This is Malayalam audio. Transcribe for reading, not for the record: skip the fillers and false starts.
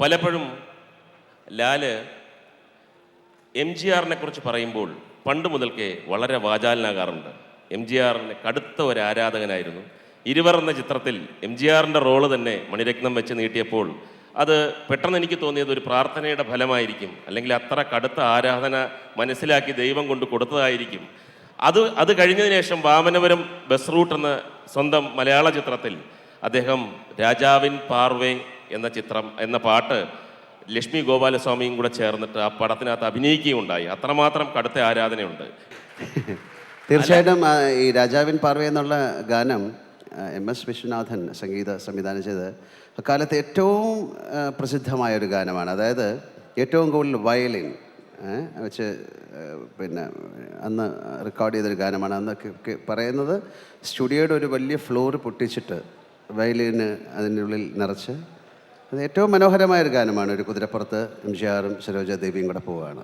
പലപ്പോഴും ലാല് MGR കുറിച്ച് പറയുമ്പോൾ പണ്ട് മുതൽക്കേ വളരെ വാചാലനാകാറുണ്ട്. MGR കടുത്ത ഒരു ആരാധകനായിരുന്നു. ഇരുവർ എന്ന ചിത്രത്തിൽ MGR റോള് തന്നെ മണിരത്നം വെച്ച് നീട്ടിയപ്പോൾ അത് പെട്ടെന്ന് എനിക്ക് തോന്നിയത് ഒരു പ്രാർത്ഥനയുടെ ഫലമായിരിക്കും, അല്ലെങ്കിൽ അത്ര കടുത്ത ആരാധന മനസ്സിലാക്കി ദൈവം കൊണ്ട് കൊടുത്തതായിരിക്കും. അത് കഴിഞ്ഞതിന് ശേഷം വാമനപുരം ബസ് റൂട്ട് എന്ന സ്വന്തം മലയാള ചിത്രത്തിൽ അദ്ദേഹം രാജാവിൻ പാർവേ എന്ന പാട്ട് ലക്ഷ്മി ഗോപാലസ്വാമിയും കൂടെ ചേർന്നിട്ട് ആ പടത്തിനകത്ത് അഭിനയിക്കുകയുണ്ടായി. അത്രമാത്രം കടുത്ത ആരാധനയുണ്ട്. തീർച്ചയായിട്ടും ഈ രാജാവിൻ പാർവേ എന്നുള്ള ഗാനം MS വിശ്വനാഥൻ സംഗീത സംവിധാനം ചെയ്ത് അക്കാലത്ത് ഏറ്റവും പ്രസിദ്ധമായൊരു ഗാനമാണ്. അതായത് ഏറ്റവും കൂടുതൽ വയലിൻ വെച്ച് പിന്നെ അന്ന് റെക്കോർഡ് ചെയ്തൊരു ഗാനമാണ്. അന്ന് പറയുന്നത് സ്റ്റുഡിയോയുടെ ഒരു വലിയ ഫ്ലോർ പൊട്ടിച്ചിട്ട് വയലിന് അതിൻ്റെ ഉള്ളിൽ നിറച്ച് അത് ഏറ്റവും മനോഹരമായൊരു ഗാനമാണ്. ഒരു കുതിരപ്പുറത്ത് MGR സരോജ ദേവിയും കൂടെ പോവുകയാണ്.